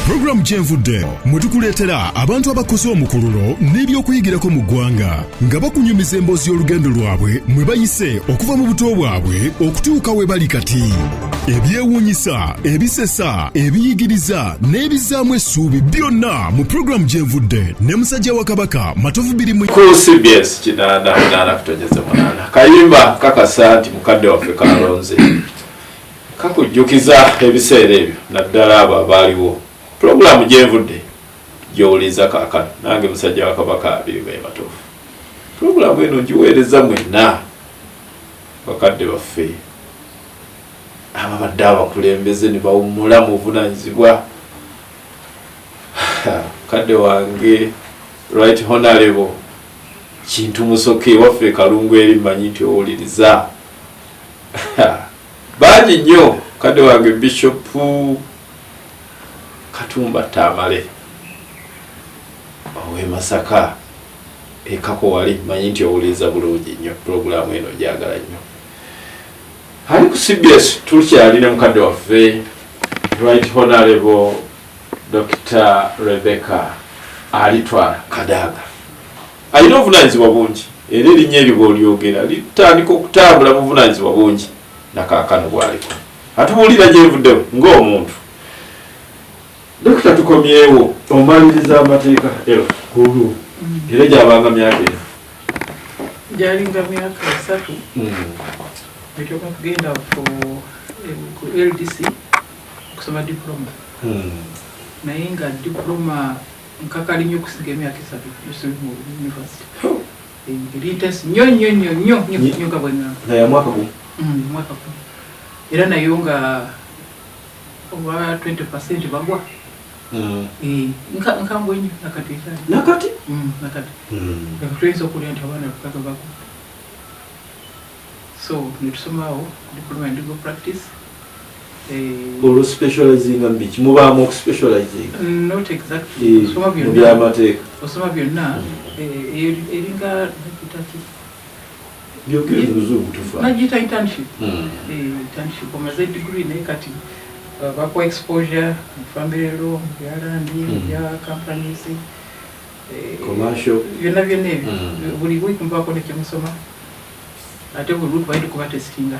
Program Jenvudde mwetukuleetera abantu abakoze omukululo n'ebyokuyigirako mu ggwanga nga bakunyumiza emboozi y'olugendo lwabwe mwe bayise okuva mu buto bwabwe okutuuka we bali kati. Ebyewuunyisa, ebisesa, ebiyigiriza n'ebizaamu essuubi byonna mu Program Jenvudde ne musajja wa Kabaka matovu biri mu CBS kinaana kutonyeza munana kayimba kakasa nti mukadde waffe kalonze kakujjukiza ebiseera ebyo naddala abo abaaliwo. Program Jenvudde gy'owuliza kaakano nange musajja wa Kabaka abiri be batofu. Program eno ngiweereza mwenna bakadde baffe ababadde abakulembeze ne bawummula mu buvunaanyizibwa. Kadde wange Right Honorable Kintu Musoke waffe Kalungu eri mmanyi nti owuliriza. Bangi nnyo kadde wange Bishop Katumba Tamale owe Masaka ekako wali manyi nti owuliriza bulungi nnyo. Programu eno gyagala nnyo. Ali ku CBS tukyalina mukadde waffe Right Honorable Dr. Rebeeca Kadaaga. Alina obuvunaanyizibwa bungi era erinnya eryo bw'olyogera litandika okutambula mu buvunaanyizibwa bungi nakaakano bwaliko. Atubuulira Jenvudde ng'omuntu. Dokita tukomyewo omaliriza amateeka kulu era gyabanga myaka eno gyalinga myaka 3 ekyoka kugenda ku LDC okusoma diploma naye nga diploma nkakali nnyo okusiga emyaka 3 mu university erintensi nnyo nga bwenna naye mwaka gumu era nayo nga oba 20% bagwa nkambwe nnyo nakati tuyinza okulya nti abaana lukaga bagwa. So netusomawo diploma in legal practice. Olo specializing on biki mubaamu okuspecializing? Not exactly. Osoma byonna. Byamateeka. Osoma byonna eringa nakitaki byogere muzungu tufa. Najita internship. Internship omaze degree naye kati bakuwa exposure mu family law, byalandi, bya companies, commercial. Byonna ebyo. Buli week mpako nekyemusoma. Ate buli week baidi kuba testinga.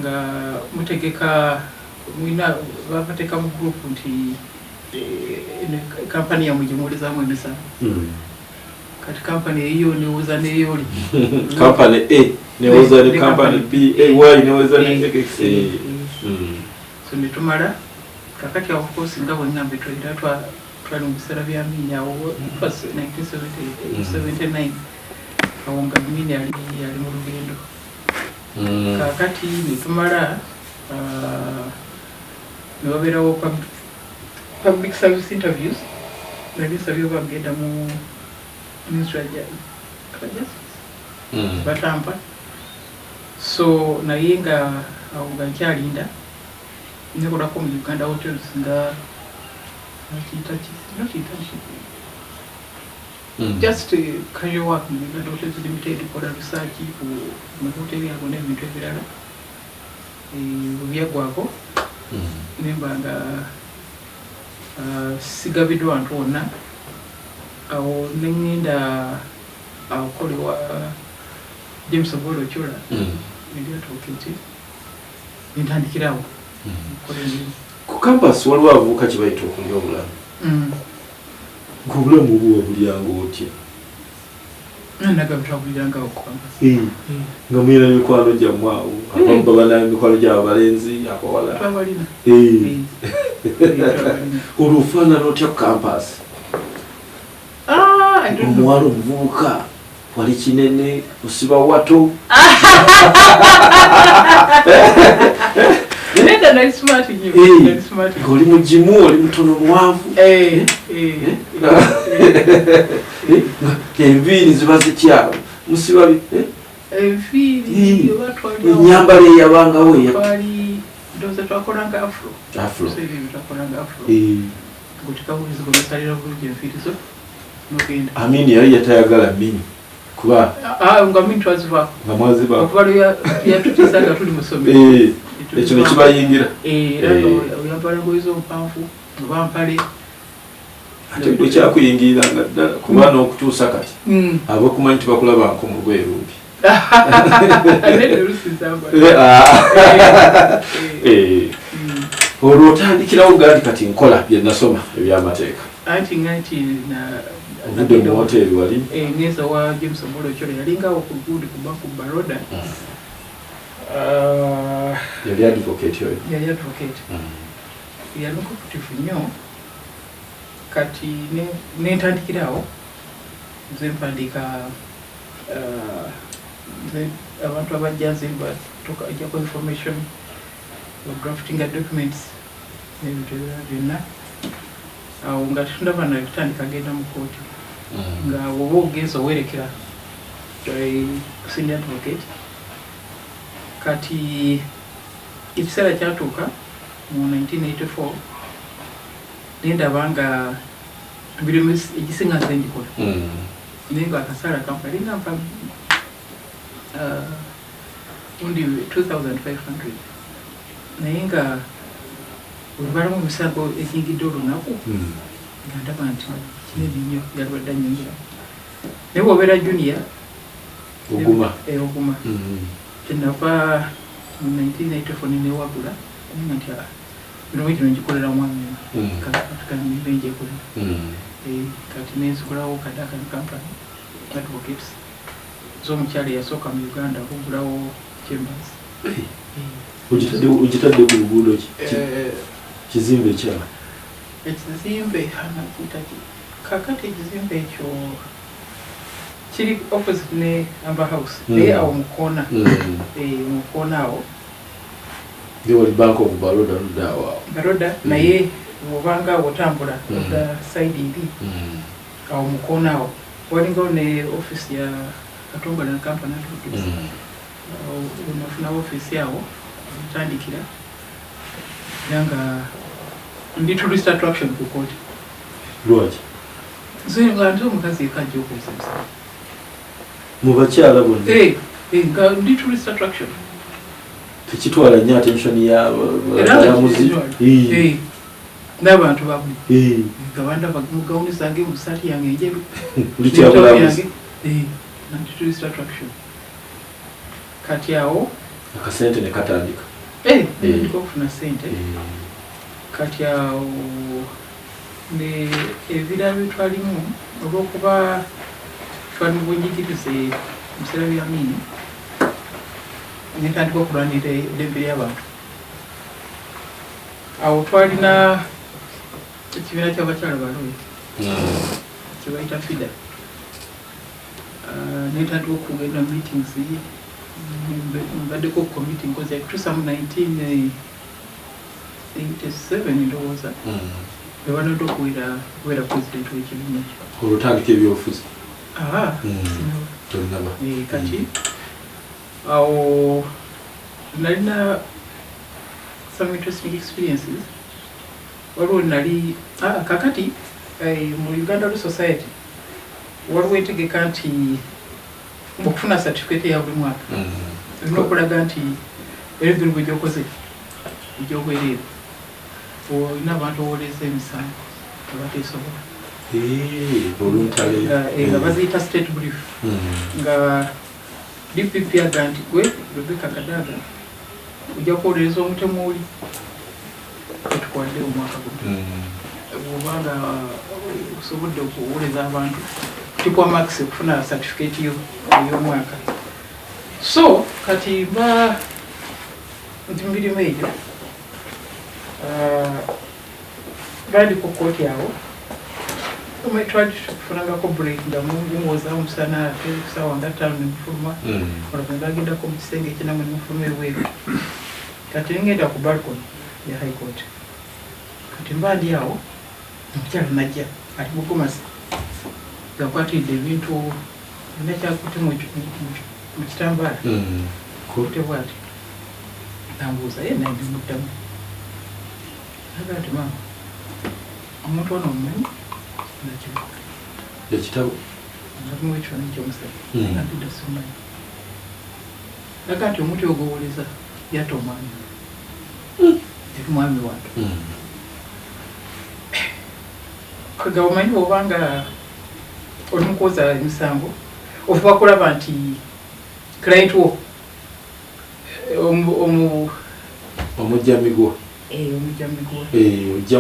Nga mutegeka mwina babateka mu group nti company ya mujimulizamu emisa. Kati company eyo newuza neyoli. Company A newuza ne company B, Y newuza ne X. So nitumala kakati of course nga bonna betwira twali mu biseera bya minya awo 1979 awo nga minya yali mu lugendo. Kakati nitumala nibabeerawo public service interviews nabisabye bagenda mu ministry of justice batampa. So naye nga awo nga nkyalinda nekolako mu Uganda hotels nga just casual work mu Uganda Hotels Limited kola research ku mahoteli ago n'ebintu ebirala byagwako nemba nga sigabidwa wantu wonna awo nengenda akolewa James Obolo Chula ebyatuukiti nintandikirawo ku campus waliwo avubuka kye bayita okulya obulamu. Ng'obulamu buwa bulyanga otya? Nagabutwabulirangawo ku campus. Nga mulina mikwano gyammwe awo abamu babana mikwano gy'abalenzi abawala. Twabalina. Olwo ofaanana otya ku campus? Omuwala omuvubuka wali kinene osiba wato. Nenda nali smart nnyo. Oli mugimu oli mutono muwanvu. Enviiri ziba zitya musiba enviiri batwali ennyambala eyabangawo twali ndoza twakolanga afro. Twakolanga afro. Gutikabulizi gosalira bulungi enviiri zo nogenda. Amini yali yatayagala mini. kuba nga mintu azivaako nga mwazibaako okuba yatutisanga tuli musomero ekyo nekibayingira era oyambala ngoye z'ompanvu oba mpale ate bwe kyakuyingiranga ddala kuba n'okutuusa kati ab'okumanyi tibakulabako mu lugwe lumbi olwo otandikirawo gandi kati nkola bye nasoma ebyamateeka anti ovudde mu hoteri wali ngeza wa James Omolo Cholo yalingawo ku luguudi kuba ku Baroda yali advocate oyo yali advocate yali mukoputifu nnyo kati nentandikirawo nze mpandiika abantu abajja nze ajjako information drafting documents n'ebintu ebirala byonna awo nga tundaba natandika genda mu kooti nga woba ogenza owerekera senior advocate kati ekiseera kyatuuka mu 1984 nendaba nga mirimu egisinga nze ngikola naye nga akasaala kampala linampa undi 2500 naye nga olubalamu omusango ekiyingidde olunaku nga ndaba nti kinene nnyo yalwadde annyongira naye bw'obeera junior oguma kyenava mu 1984 nenewagula nga nti bino kino ngikolera mwami katukanimbe njekolera kati nenzigulawo Kadaaga Company Advocates z'omukyala eyasooka mu Uganda okugulawo chambers ugitadde ku luguudo ki kizimbe kyala ekizimbe anakutaki kakati ekizimbe ekyo kiri opposite ne Amber House naye awo mukoona mukoona awo wali Bank of Baroda naye obanga otambula odda side eri awo mukoona awo walingawo ne office ya Katongola Company unafuna office yawo ntandikira nanga ndi tourist attraction ku kooti lwaki nga nti omukazi ekajja okuzibuza mu bakyala bonna nga ndi tourist attraction tekitwala nnyo attention y'abalamuzi n'abantu babuli nga bandaba mu gawuni zange mu saati yange enjeru likyabulamuzi ndi tourist attraction kati awo akasente ne katandika ndiko okufuna sente kati awo ne ebira byetwalimu olwokuba twali mu bunjigirize mu biseera bya mini netandika okulwanira eddembe ly'abantu awo twalina ekibiina ky'abakyala balooyi kyebayita FIDA netandika okugenda meetings mbaddeko committee nkozi yakutuusa mu 1987 ndowooza bebanadde okubeera president w'ekibiina ekyo olutandika ebyobufuzi kati awo nalina some interesting experiences waliwo nali kakati mu Uganda Law Society waliwo entegeka nti okufuna certificate ya buli mwaka olina okulaga nti ebintu bwegyokoze egyobwereere olina abantu owoleza emisango abateesobola nga baziyita state brief nga DPP aga nti gwe Rebeeca Kadaaga ojja kuwoleza omutemu oli etukwadde omwaka guno obanga osobodde okuwoleza abantu tipwa max okufuna certificate y'omwaka so kati nti mirimu egyo bali ku kooti awo twali tufunangako break nga munguwoza omusana kusaawa nga 5 nemufuluma olagenda agendako mu kisenge ekinamu nemufuluma eweeru kati ningenda ku balcony ya high court kati mba ndi awo omukyala najja ali mugomasi gakwatidde ebintu nakyakutte mu kitambaala kute bwati nambuuza ye naye ndimuddamu aga ti maama omuntu ono omumanyi ekitabo ngamu ekifaananyi ky'omusajja natudde simanyi naga nti omuti ogowoleza yatta omwami yali mwami wange kaga omanyi bw'obanga oli mukwoza emisango ofuba kulaba nti client wo omujjamigwa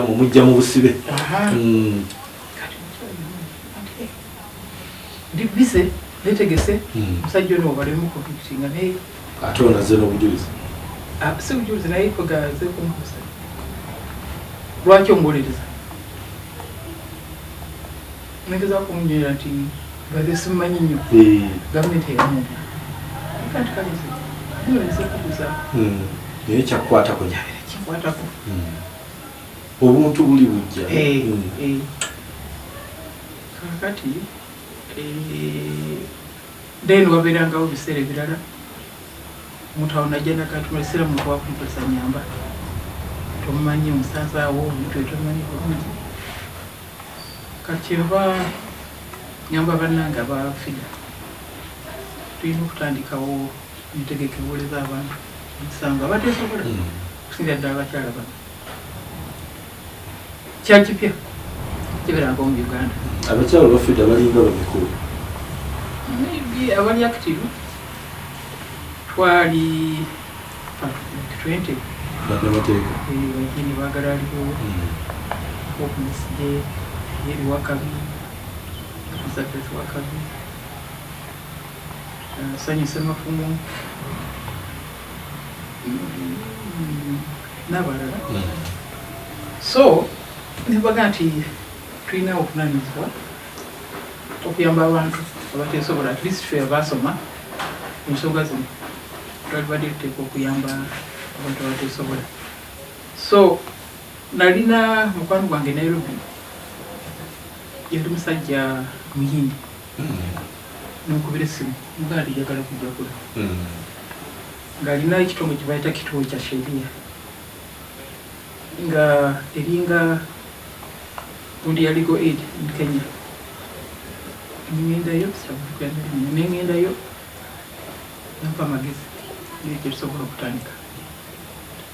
omujja mu busibe ndibise netegese musajja ono obalemu kutukitinga naye ate onaze n'obujulizi si bujulizi naye kwegazeekumukusa lwaki omwolereza negeza kumunywera nti baze simumanyi nnyo gavumenti eyamuntu kanti kalize nolesekubuza naye kyakukwatako kikwatako obuntu buli bujja kakati then wabeerangawo biseera ebirala omuntu awo najja nakatumulesera muntu wakumpesa nyamba tomumanyi omusazaawo omuntu etomumanyi bulungi kakyeva nyamba bannange abafida tulina okutandikawo entegeka ewoleza abantu emisango abateesobola okusingira ddala abakyala bano kyakipya kibeerangawo mu Uganda abakyala bafida balinga bamikulu abali active twali 20 bannamateeka bagini baagala aliwo okumisije yeri wakabi musakesi wakabi sanyusa mafumu n'abalala so nebaga nti tulina okunanyizibwa okuyamba abantu abateesobola at least ffe abasoma ensonga zino twalibadde tuteeka okuyamba abantu abateesobola so nalina mukwano gwange Nairobi yali musajja muyindi nokubira essimu mugaa tijagala kujja kula ng'alina ekitongole kye bayita kituo kya sheria nga eringa gundi ya legal aid mu Kenya ningendayo nengendayo nampa amagezi ngekyo tusobola okutandika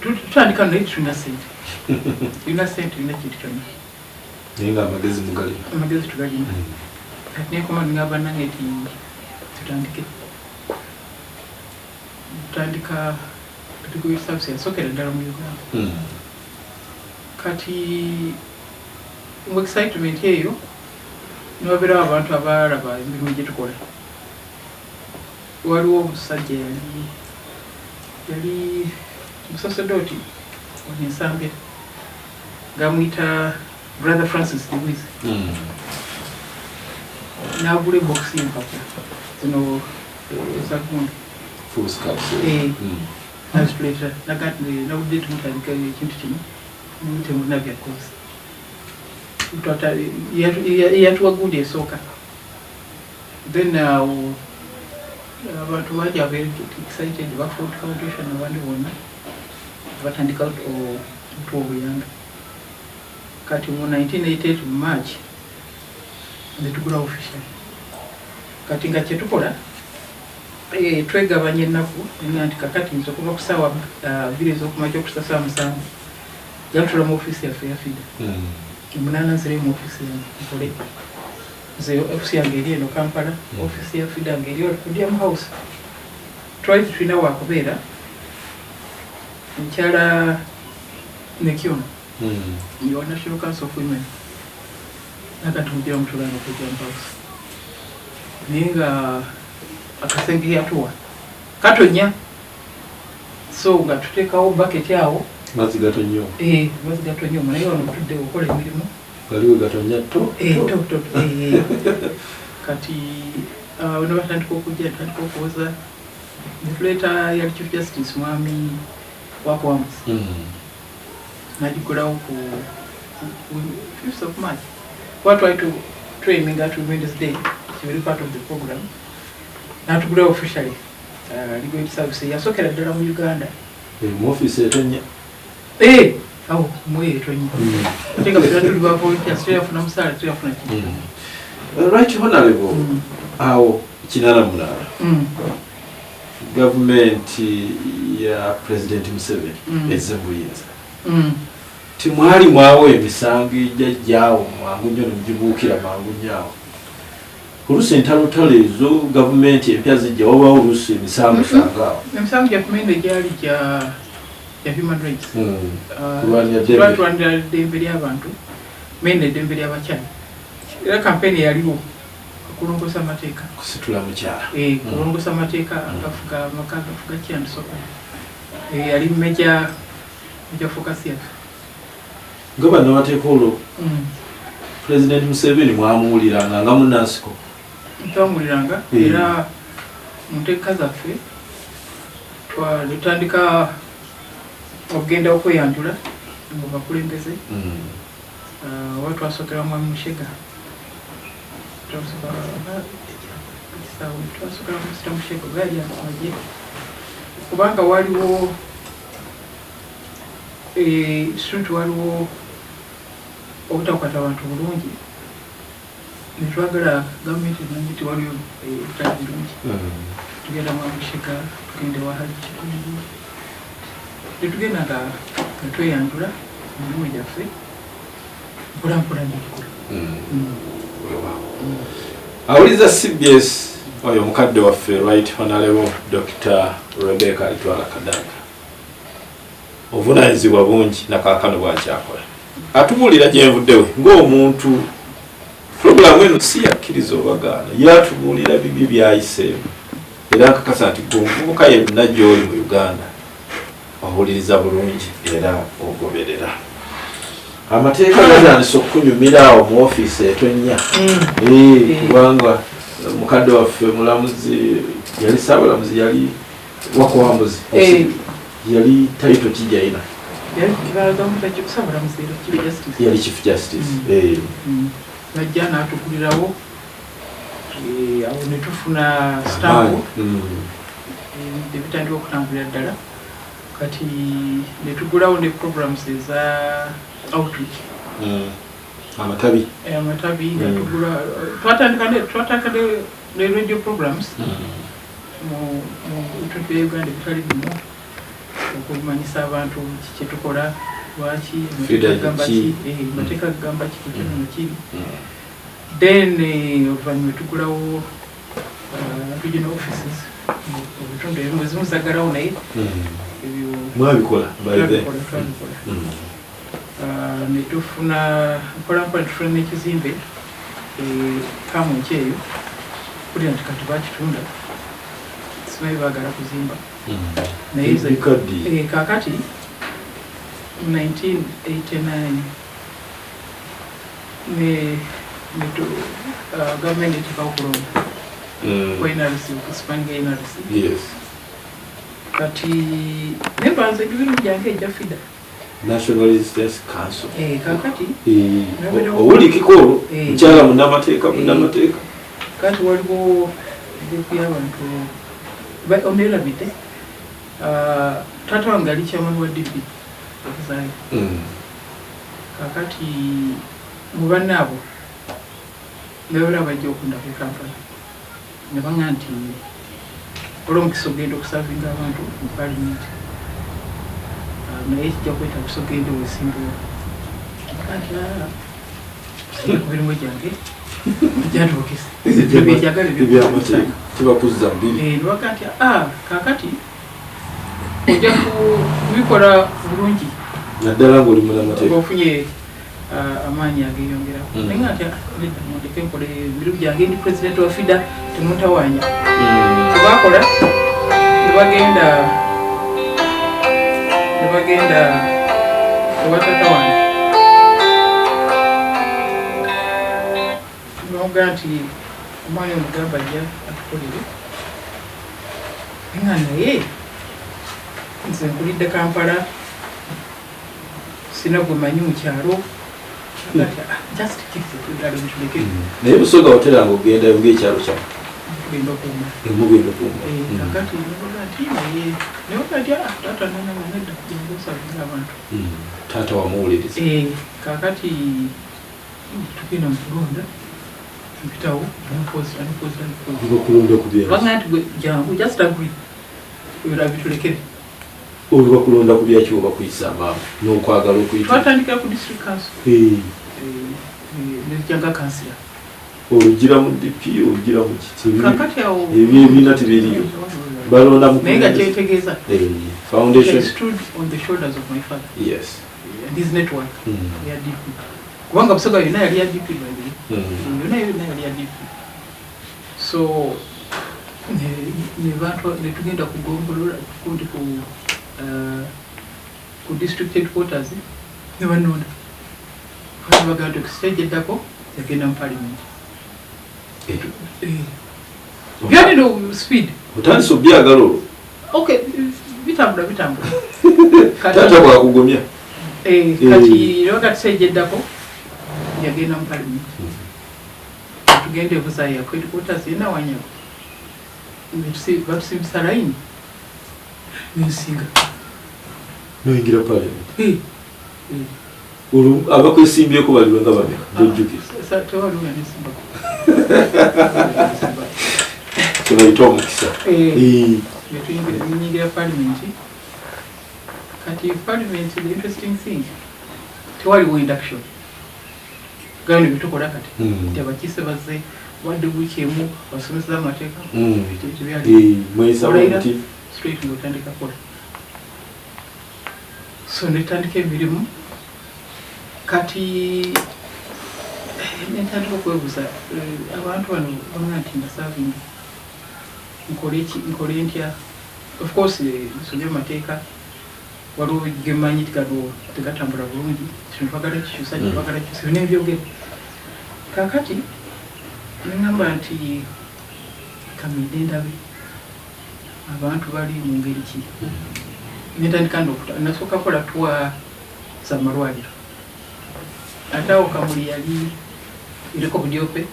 tutandika naye tulina sente tulina sente tulina kintu kyonna naye nga amagezi mugali amagezi tugalina kati nekoma ningamba nange nti tutandika legal service yasookera ddala mu Uganda kati mu excitement eyo niwabeerawo abantu abalaba emirimu gye tukola waliwo omusajja yali musasedooti ensambya ngamuyita brother Francis Lewis n'agula ebokisi y'empapula zino ezagundi nazituleeta nabudde tumutandika ekintu kino temulina byakozi yatuwa gundi esooka then abantu bangi abeera excited bafuut foundation abandi bonna batandika otuwa obuyambi kati mu 1988 mu March netugula official kati nga kyetukola twegabanya ennaku nti kakati nza okuva ku ssaawa 2 ez'okumakya okusa ssaawa 7 jatula mu office yaffe ya FIDA munana nzire mu office yange nkole nze office yange eri eno Kampala office ya FIDA nga eri Kudiam House twali tulina wakubeera mukyala nekyono your National Council of Women nakati mugira mutulanga Kudiam House naye nga akasenge yatuwa katonya so nga tuteekawo bucket awo mazzi gatonyo mazzi gatonyo naye wano tutudde okukola emirimu waliwo gatonya to kati ne batandika okujja tandika okuwoza netuleeta yali Chief Justice mwami wakuwamuzi nagikolawo ku 5th of March what try to training at Women's Day it's very part of the program natugula officially legal aid service yasookera ddala mu Uganda mu office etonya awo mwe etonya tenga fera tuli ba volunteers tuyafuna musaala tuyafuna kintu Right Honorable, awo kinana munala. Government ya President Museveni eze buyinza. Timwali mwawo emisango ejjajjaawo mangu nnyo nemugibukira mangu nnyawo. Oluusi entalotalo ezo gavumenti empya zijja wabaawo oluusi emisango sangaawo. Emisango gyakumenda egyali gya human rights. Tulwanira eddembe ly'abantu, menda eddembe ly'abakyala. Era kampeni yaliwo kulongosa amateeka. Kusitula mukyala. Kulongosa amateeka agafuga amaka agafuga kyandisoka. Yali major focus yaffe. Ngaba n'abateeka olwo President Museveni mwamuwuliranga nga munnansiko. Twamuwuliranga era mu nteeka zaffe tutandika okugenda okweyanjula mu bakulembeze. Oba twasookera Mwami Mushega. Twasookera Musita Mushega gaali amaje. Kubanga waliwo street waliwo obutakwata abantu bulungi. Netwagala gavumenti nti waliwo ebitali birungi. Tugenda Mwami Mushega, tugende wahali kitundu. Tetugenda nga tweyanjula mu mirimu gyaffe. Mpolampola nekikola. Awuliza CBS oyo omukadde waffe Right Honorable Dr. Rebeeca Kadaaga. Obuvunaanyizibwa bungi nakaakano bwakyakola. Atubuulira gyenvuddewe ng'omuntu puroguramu eno si yakkiriza obagaana yatubuulira bibi byayiseemu era nkakasa nti omuvubuka yenna gy'oli mu Uganda owuliriza bulungi era ogoberera. Amateeka gatandise okunyumira awo mu ofiisi etonnya. Kubanga mukadde waffe mulamuzi yali saabalamuzi yali wakwambuzi yali taito kijayina. Yali Chief Justice. Najja n'atukulirawo awo ne tufuna stampu ebitandika okutambulira ddala kati ne tugulawo ne programs eza outreach. Amatabi nga tugula twatandika ne radio programs mu bitundu bya Uganda bitali bimu okumanyisa abantu kiki tukola lwaki amateeka gagamba ki kino kiri. Then oluvannyuma tugulawo regional offices mu bitundu ebimu ezimu zaggalawo naye mwabikola ne tufuna mpolampola tufuna n'ekizimbe kamunki eyo kulira nti kati bakitunda simanyi baagala kuzimba naye kakati 1989 gavumenti etekawo kulonda kwa NRC okusipanyiga NRC. Kati nembanza emirimu gyange ejja FIDA National Resistance Council. Kakati owulikiko olwo mukyala munnamateeka. Kati waliwo grupu y'abantu onerabidde taata wange ali chairman wa DP okuzaayo. Kakati mu banne abo nebala bajja okundako e Kampala ne baŋŋamba nti olw'omukisa ogenda okusavinga abantu mu palimenti naye kijja kwetagisa ogende weesimbawo. Kati mirimu gyange gyatuukise byejagala tibakuzza mbiri nibaga nti kakati ojja kubikola bulungi naddala ng'oli munnamateeka ofunye amaanyi ageyongeraho. Naye nga nti ndeke nkole emirimu gyange ndi president wa FIDA temuntawaanya. Tebakola nebagenda ewa taata wange noga nti omwana omugamba ajja atukolere nga naye nze nkulidde Kampala sina gwe manyi mu kyalo just kikidala bituleke naye Busoga oteranga okugendayo ng'ekyalo kyamu mugenda kuuma kakati noga nti naye kati taata nananedda kugenda osavinga abantu taata wamuwuliriza. Kakati tugenda mu kulonda mpitawo bakulonda ku byaki banga nti jangu just agree era bitulekere oba bakulonda ku byaki oba kuyisa amaama n'okwagala okuyita twatandikira ku district council nejjanga kansila olugira mu DP olugira mu kiti kakati awo ebiina tebiriyo balonda mu naye nga kyetegeeza foundation stood on the shoulders of my father yes and his network ya DP kubanga Busoga yonna yali ya DP yonna yali ya DP so netugenda kugombolola kundi ku district headquarters ne banonda bagamba okustage eddako yagenda mu parliament byalina speed otandise obyagala olwo okay bitambula tata bwakugumya kati wakati stage eddako yagenda mu parliament tugende buzaaya yako headquarters yena wanyako batusimbisa layini nensinga noyingira parliament abakwesimbyeko baliwe nga bameka tojjukira tewaliwo yanesimbako kyebayita omukisa yatuyingira parliament kati parliament the interesting thing tewaliwo induction gano bitukola kati nti abakiise bazze wadde wiiki emu basomesa amateeka tebyali straight ngaotandika kola so netandika emirimu kati netandika okwebuuza abantu bano bamuna nti mbasavingi nkole ntya of course nsomye amateeka waliwo gemanyi tegatambula bulungi kino twagala kikyusa kitwagala kikyusa byonna ebyogere kakati neŋŋamba nti kamide ndabe abantu bali mu ngeri ki netandika nasooka kola twa za malwaliro ate awo kamuli yali iriko budyope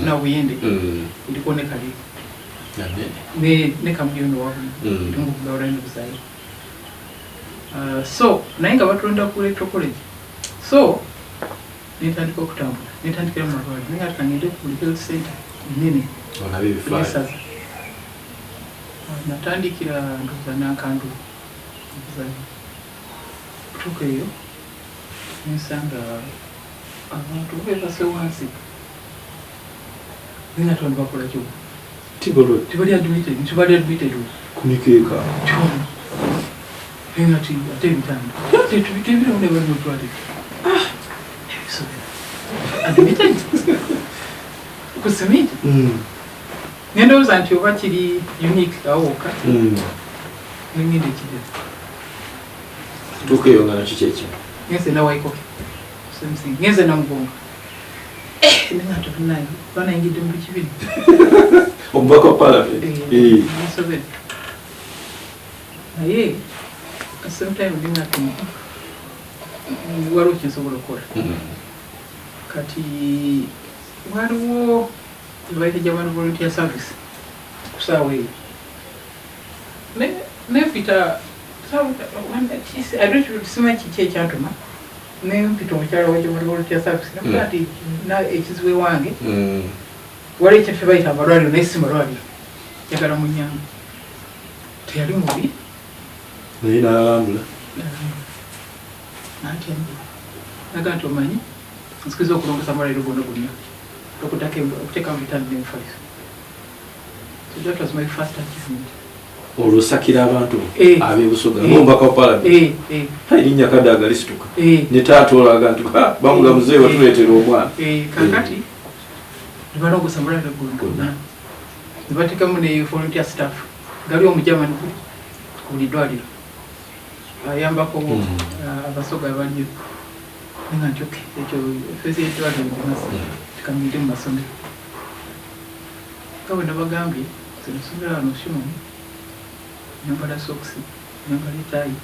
na buyende iriko ne kali ne kamuli ono wabuli tungu kugawula ne buzayi so naye nga batulonda ku electoral college so netandika okutambula netandikira mu malwaliro naye nga tukangende ku health center nene esaza natandikira ndoza nankandu tutuuka eyo nensanga abantu bebase wansi ninga tondu bakola kyo tibali admitted kunikeeka ninga ti ate ebitanda tebitebire mune bali mutwale admitted ku simiti ngendowooza nti oba kiri unique awoka nengenda ekirira tuuka eyo nga nakyo kyekimu ngenze nawaikoke ngenze namugonga nengatofuna banayingidde mu bikibiri omubaka wa parliament nsobere naye sometime nengati waliwo kyensobola okukola kati waliwo ebaite gy'abantu volunteer service kusaawa eyo nempita simanyi kiki ekyantuma nempita omukyala w'egy'abantu volunteer service nakuga nti ekizibu ewange wali ekyaffe bayita amalwaliro naye si malwaliro njagala mu nnyamba teyali mubi naye n'alambula natya naga nti omanyi nsikiriza okulongesa amalwaliro gonna gonna okuteeka mu bitandi n'emufaliso so that was my first achievement olwosakira abantu ab'e Busoga n'omubaka wa parliament erinnya Kadaaga lisituka ne taata olaga nti bamulamuze batuleetera omwana kakati nebalongosa amalwaliro gonna nebateekamu ne volunteer staff gali omujamani ku buli ddwaliro ayambako abasoga abaliyo nenga nti oke ekyo fezi eddwaliro gimasi tikamide mu masomero nga bwe nabagambye zenasomera wano Shimoni nyambala sokisi nyambala etaayi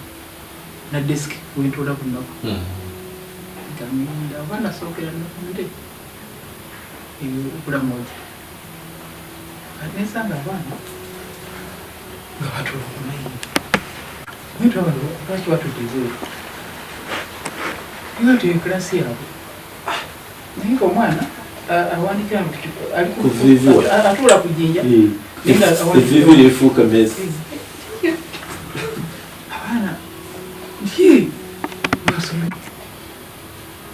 na desk wentoola ku nnaku ngamenda abaana sookera nakumire okulamoja kati nensanga abaana nga batula omunayi naye lwaki batutezeeyo nga ti eklasi yaabwe naye nga omwana awandika Kuvivu. atula kujinja. Kuvivu lifuka mezi. Abana. Nti. Basome.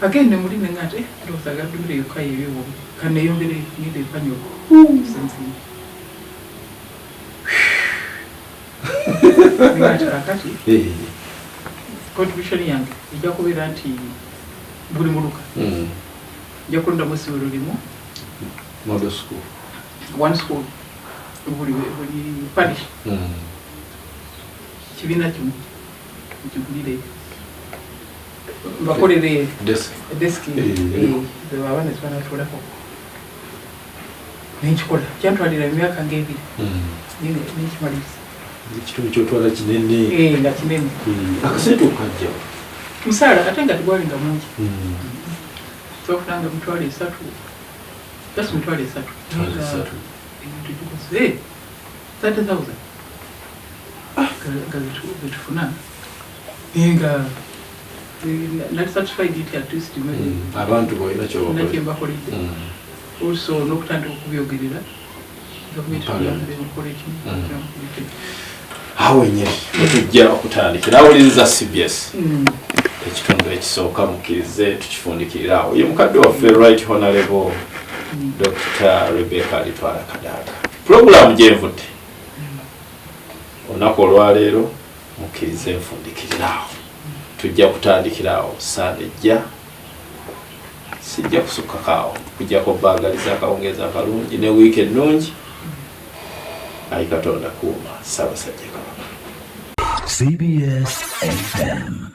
Agende muri ngate rozaga dure yukaye bibo. Kane yombere nide panyo. Sensi. Ngati kakati. Contribution yange ijja kubeera nti buli muluka ijja kulonda mu ssomero limu Model school. one school buli parish kibiina kimu kigulire bakolere deski abaana zibanatulako nenkikola kyantwalira emyaka ng'ebiri nenkimaliriza Kitundu kyotwala kinene. nga kinene. Akasente okajja. Musaala ate nga tegwalinga mungi. Twafunanga mitwalo 3. Just mitwalo 3. Ebintu 30,000. Gatufuna. Nga not certified it at least. Abantu boyina kyobakola. Nakyembakolidde. Also n'okutandika okubyogerera. Gavumenti yambe mukola ekimu. Awo nyeri tujja okutandikira awuliriza CBS ekitundu ekisooka mukkirize tukifundikirira awo ye mukadde waffe Right Honorable Dr. Rebeeca Kadaaga. Program gyenvudde olunaku olwaleero mukkirize nfundikirira awo tujja kutandikira awo Sande jja sijja kusukkako awo kujjako baagaliza akawungeeza akalungi ne wiiki ennungi ayi Katonda kuuma Ssaabasajja Kabaka. CBS FM.